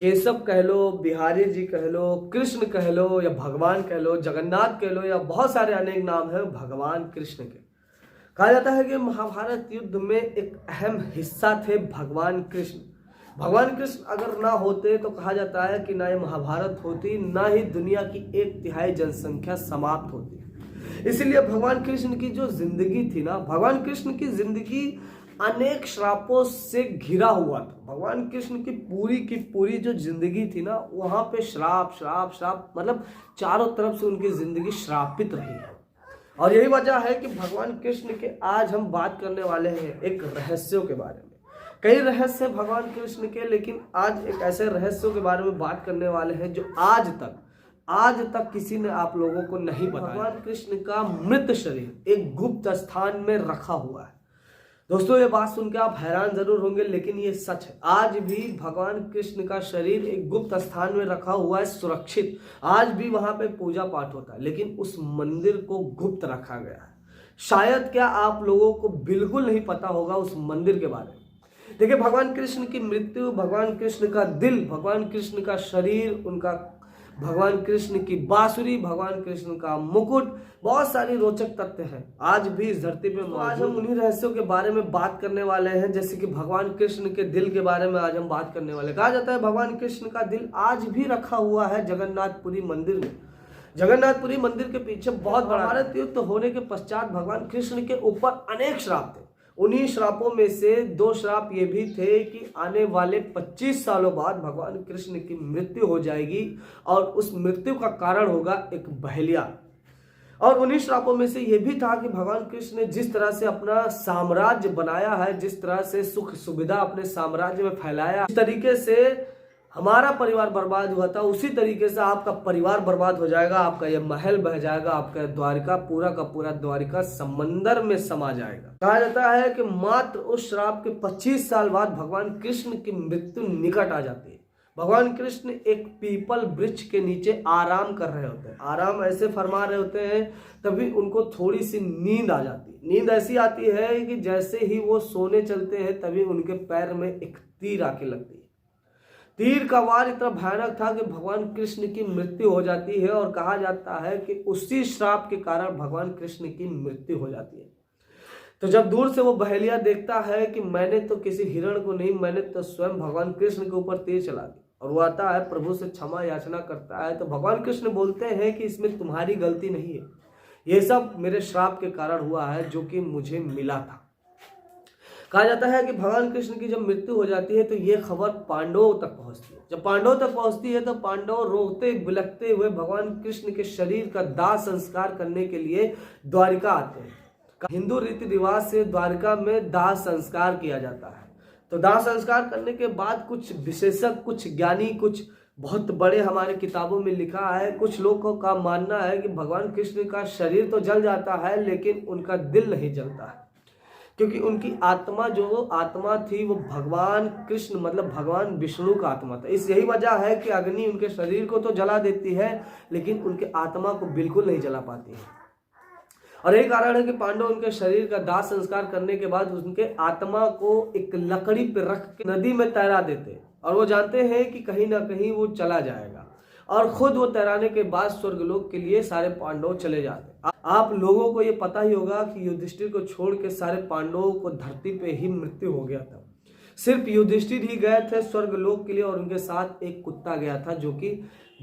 केशव कह लो, बिहारी जी कह लो, कृष्ण कह लो या भगवान कह लो, जगन्नाथ कह लो या बहुत सारे अनेक नाम हैं भगवान कृष्ण के। कहा जाता है कि महाभारत युद्ध में एक अहम हिस्सा थे भगवान कृष्ण। भगवान कृष्ण अगर ना होते तो कहा जाता है कि ना ये महाभारत होती, ना ही दुनिया की 1/3 जनसंख्या समाप्त होती। इसलिए भगवान कृष्ण की जो जिंदगी थी ना, भगवान कृष्ण की जिंदगी अनेक श्रापों से घिरा हुआ था। भगवान कृष्ण की पूरी जो जिंदगी थी ना, वहां पे श्राप श्राप श्राप, मतलब चारों तरफ से उनकी जिंदगी श्रापित रही है। और यही वजह है कि भगवान कृष्ण के आज हम बात करने वाले हैं एक रहस्यों के बारे में। कई रहस्य भगवान कृष्ण के, लेकिन आज एक ऐसे रहस्यों के बारे में बात करने वाले हैं जो आज तक किसी ने आप लोगों को नहीं बताया। भगवान कृष्ण का मृत शरीर एक गुप्त स्थान में रखा हुआ है। दोस्तों, ये बात सुनकर आप हैरान जरूर होंगे, लेकिन ये सच है। आज भी भगवान कृष्ण का शरीर एक गुप्त स्थान में रखा हुआ है, सुरक्षित। आज भी वहां पे पूजा पाठ होता है, लेकिन उस मंदिर को गुप्त रखा गया है। शायद क्या आप लोगों को बिल्कुल नहीं पता होगा उस मंदिर के बारे में। देखिए, भगवान कृष्ण की मृत्यु, भगवान कृष्ण का दिल, भगवान कृष्ण का शरीर, उनका भगवान कृष्ण की बांसुरी, भगवान कृष्ण का मुकुट, बहुत सारी रोचक तथ्य हैं आज भी इस धरती पे। आज हम उन्हीं रहस्यों के बारे में बात करने वाले हैं, जैसे कि भगवान कृष्ण के दिल के बारे में आज हम बात करने वाले। कहा जाता है भगवान कृष्ण का दिल आज भी रखा हुआ है जगन्नाथपुरी मंदिर में। जगन्नाथपुरी मंदिर के पीछे बहुत बड़ा भारत युद्ध होने के पश्चात भगवान कृष्ण के ऊपर अनेक श्राप थे। उन्हीं श्रापों में से 2 श्राप ये भी थे कि आने वाले 25 सालों बाद भगवान कृष्ण की मृत्यु हो जाएगी और उस मृत्यु का कारण होगा एक बहेलिया। और उन्हीं श्रापों में से यह भी था कि भगवान कृष्ण ने जिस तरह से अपना साम्राज्य बनाया है, जिस तरह से सुख सुविधा अपने साम्राज्य में फैलाया, इस तरीके से हमारा परिवार बर्बाद हुआ था, उसी तरीके से आपका परिवार बर्बाद हो जाएगा, आपका यह महल बह जाएगा, आपका द्वारिका पूरा का पूरा द्वारिका समंदर में समा जाएगा। कहा जाता है कि मात्र उस श्राप के 25 साल बाद भगवान कृष्ण की मृत्यु निकट आ जाती है। भगवान कृष्ण एक पीपल वृक्ष के नीचे आराम कर रहे होते हैं, आराम ऐसे फरमा रहे होते हैं, तभी उनको थोड़ी सी नींद आ जाती है। नींद ऐसी आती है कि जैसे ही वो सोने चलते हैं तभी उनके पैर में एक तीर आके लगती है। तीर का वार इतना भयानक था कि भगवान कृष्ण की मृत्यु हो जाती है, और कहा जाता है कि उसी श्राप के कारण भगवान कृष्ण की मृत्यु हो जाती है। तो जब दूर से वो बहेलिया देखता है कि मैंने तो किसी हिरण को नहीं, मैंने तो स्वयं भगवान कृष्ण के ऊपर तीर चला दी, और वो आता है प्रभु से क्षमा याचना करता है, तो भगवान कृष्ण बोलते हैं कि इसमें तुम्हारी गलती नहीं है, ये सब मेरे श्राप के कारण हुआ है जो कि मुझे मिला था। कहा जाता है कि भगवान कृष्ण की जब मृत्यु हो जाती है तो ये खबर पांडवों तक पहुंचती है। जब पांडवों तक पहुंचती है तो पांडव रोते बिलखते हुए भगवान कृष्ण के शरीर का दाह संस्कार करने के लिए द्वारिका आते हैं। हिंदू रीति रिवाज से द्वारिका में दाह संस्कार किया जाता है। तो दाह संस्कार करने के बाद कुछ विशेषज्ञ, कुछ ज्ञानी, कुछ बहुत बड़े हमारे किताबों में लिखा है, कुछ लोगों का मानना है कि भगवान कृष्ण का शरीर तो जल जाता है लेकिन उनका दिल नहीं जलता है, क्योंकि उनकी आत्मा, जो आत्मा थी वो भगवान कृष्ण मतलब भगवान विष्णु का आत्मा था। इस यही वजह है कि अग्नि उनके शरीर को तो जला देती है लेकिन उनके आत्मा को बिल्कुल नहीं जला पाती है। और यही कारण है कि पांडव उनके शरीर का दाह संस्कार करने के बाद उनके आत्मा को एक लकड़ी पर रख के नदी में तैरा देते, और वो जानते हैं कि कहीं ना कहीं वो चला जाएगा, और खुद वो तैराने के बाद स्वर्गलोक के लिए सारे पांडव चले जाते। आप लोगों को ये पता ही होगा कि युधिष्ठिर को छोड़ के सारे पांडवों को धरती पे ही मृत्यु हो गया था। सिर्फ युधिष्ठिर ही गए थे स्वर्गलोक के लिए, और उनके साथ एक कुत्ता गया था जो कि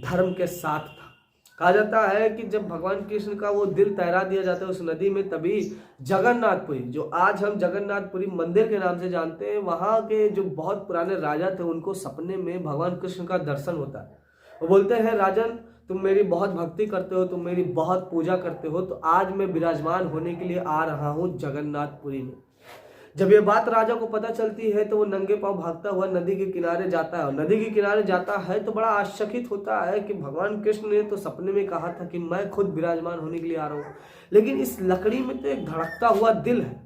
धर्म के साथ था। कहा जाता है कि जब भगवान कृष्ण का वो दिल तैरा दिया जाता है उस नदी में, तभी जगन्नाथपुरी, जो आज हम जगन्नाथपुरी मंदिर के नाम से जानते हैं, वहां के जो बहुत पुराने राजा थे उनको सपने में भगवान कृष्ण का दर्शन होता है। वो बोलते हैं, राजन तुम मेरी बहुत भक्ति करते हो, तुम मेरी बहुत पूजा करते हो, तो आज मैं विराजमान होने के लिए आ रहा हूँ जगन्नाथपुरी में। जब ये बात राजा को पता चलती है तो वो नंगे पांव भागता हुआ नदी के किनारे जाता है, और नदी के किनारे जाता है तो बड़ा आश्चर्यचकित होता है कि भगवान कृष्ण ने तो सपने में कहा था कि मैं खुद विराजमान होने के लिए आ रहा हूँ, लेकिन इस लकड़ी में तो एक धड़कता हुआ दिल है।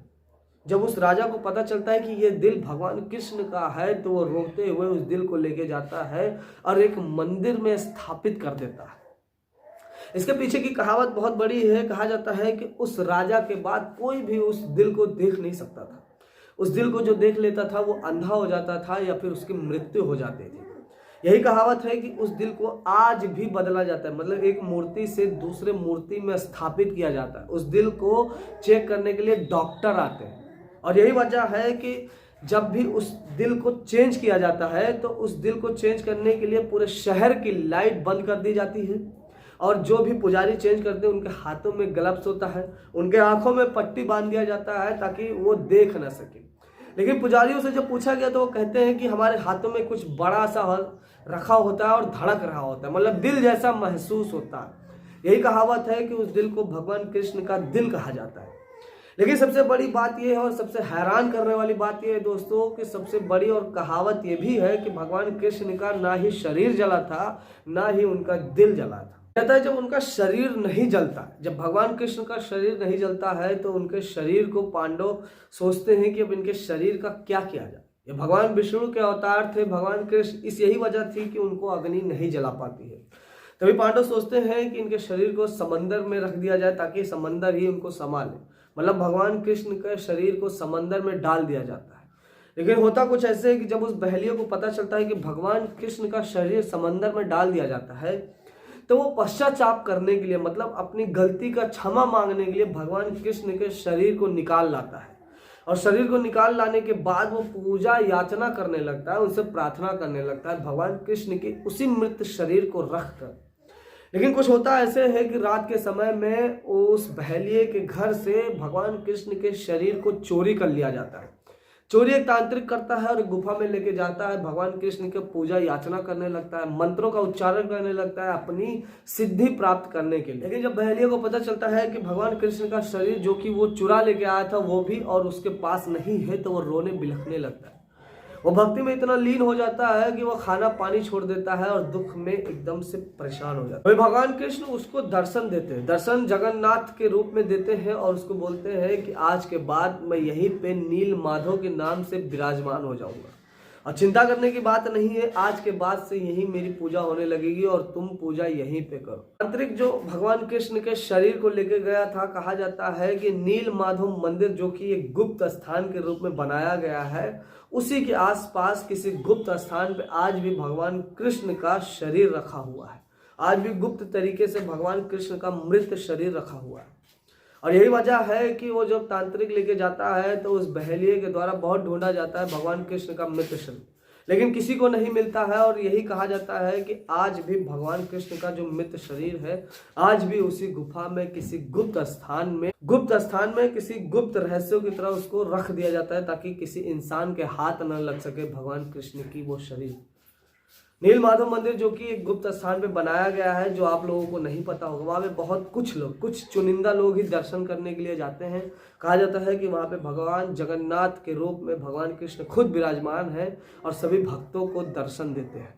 जब उस राजा को पता चलता है कि ये दिल भगवान कृष्ण का है तो वो रोते हुए उस दिल को लेके जाता है और एक मंदिर में स्थापित कर देता है। इसके पीछे की कहावत बहुत बड़ी है। कहा जाता है कि उस राजा के बाद कोई भी उस दिल को देख नहीं सकता था। उस दिल को जो देख लेता था वो अंधा हो जाता था या फिर उसकी मृत्यु हो जाती थी। यही कहावत है कि उस दिल को आज भी बदला जाता है, मतलब एक मूर्ति से दूसरे मूर्ति में स्थापित किया जाता है। उस दिल को चेक करने के लिए डॉक्टर आते हैं, और यही वजह है कि जब भी उस दिल को चेंज किया जाता है तो उस दिल को चेंज करने के लिए पूरे शहर की लाइट बंद कर दी जाती है, और जो भी पुजारी चेंज करते हैं उनके हाथों में ग्लव्स होता है, उनके आंखों में पट्टी बांध दिया जाता है ताकि वो देख ना सके। लेकिन पुजारियों से जब पूछा गया तो वो कहते हैं कि हमारे हाथों में कुछ बड़ा सा रखा होता है और धड़क रहा होता है, मतलब दिल जैसा महसूस होता है। यही कहावत है कि उस दिल को भगवान कृष्ण का दिल कहा जाता है। लेकिन सबसे बड़ी बात यह है और सबसे हैरान करने वाली बात यह है दोस्तों कि सबसे बड़ी और कहावत यह भी है कि भगवान कृष्ण का ना ही शरीर जला था, ना ही उनका दिल जला था। कहता है जब उनका शरीर नहीं जलता, जब भगवान कृष्ण का शरीर नहीं जलता है तो उनके शरीर को पांडव सोचते हैं कि अब इनके शरीर का क्या किया जाए। ये भगवान विष्णु के अवतार थे, भगवान कृष्ण, इस यही वजह थी कि उनको अग्नि नहीं जला पाती है। तभी पांडव सोचते हैं कि इनके शरीर को समंदर में रख दिया जाए ताकि समंदर ही उनको संभाले, मतलब भगवान कृष्ण के शरीर को समंदर में डाल दिया जाता है। लेकिन होता कुछ ऐसे है कि जब उस बहेलियों को पता चलता है कि भगवान कृष्ण का शरीर समंदर में डाल दिया जाता है तो वो पश्चाताप करने के लिए, मतलब अपनी गलती का क्षमा मांगने के लिए भगवान कृष्ण के शरीर को निकाल लाता है, और शरीर को निकाल लाने के बाद वो पूजा याचना करने लगता है, उनसे प्रार्थना करने लगता है भगवान कृष्ण के उसी मृत शरीर को रख कर। लेकिन कुछ होता ऐसे है कि रात के समय में उस बहेलिये के घर से भगवान कृष्ण के शरीर को चोरी कर लिया जाता है। चोरी एक तांत्रिक करता है और गुफा में लेके जाता है, भगवान कृष्ण की पूजा याचना करने लगता है, मंत्रों का उच्चारण करने लगता है अपनी सिद्धि प्राप्त करने के लिए। लेकिन जब बहेलिया को पता चलता है कि भगवान कृष्ण का शरीर जो कि वो चुरा लेके आया था वो भी और उसके पास नहीं है, तो वो रोने बिलखने लगता है। वो भक्ति में इतना लीन हो जाता है कि वो खाना पानी छोड़ देता है और दुख में एकदम से परेशान हो जाता है। भगवान कृष्ण उसको दर्शन देते हैं, दर्शन जगन्नाथ के रूप में देते हैं और उसको बोलते हैं कि आज के बाद मैं यहीं पे नील माधव के नाम से विराजमान हो जाऊंगा, और चिंता करने की बात नहीं है, आज के बाद से यही मेरी पूजा होने लगेगी और तुम पूजा यहीं पे करो। तांत्रिक जो भगवान कृष्ण के शरीर को लेके गया था, कहा जाता है कि नील माधव मंदिर जो कि एक गुप्त स्थान के रूप में बनाया गया है, उसी के आसपास किसी गुप्त स्थान पे आज भी भगवान कृष्ण का शरीर रखा हुआ है। आज भी गुप्त तरीके से भगवान कृष्ण का मृत शरीर रखा हुआ है। और यही वजह है कि वो जब तांत्रिक लेके जाता है तो उस बहेलिये के द्वारा बहुत ढूंढा जाता है भगवान कृष्ण का मृत शरीर, लेकिन किसी को नहीं मिलता है। और यही कहा जाता है कि आज भी भगवान कृष्ण का जो मृत शरीर है, आज भी उसी गुफा में किसी गुप्त स्थान में किसी गुप्त रहस्यों की तरह उसको रख दिया जाता है ताकि किसी इंसान के हाथ न लग सके भगवान कृष्ण की वो शरीर। नील माधव मंदिर जो कि एक गुप्त स्थान पे बनाया गया है, जो आप लोगों को नहीं पता होगा, वहाँ पे बहुत कुछ चुनिंदा लोग ही दर्शन करने के लिए जाते हैं। कहा जाता है कि वहाँ पे भगवान जगन्नाथ के रूप में भगवान कृष्ण खुद विराजमान है और सभी भक्तों को दर्शन देते हैं।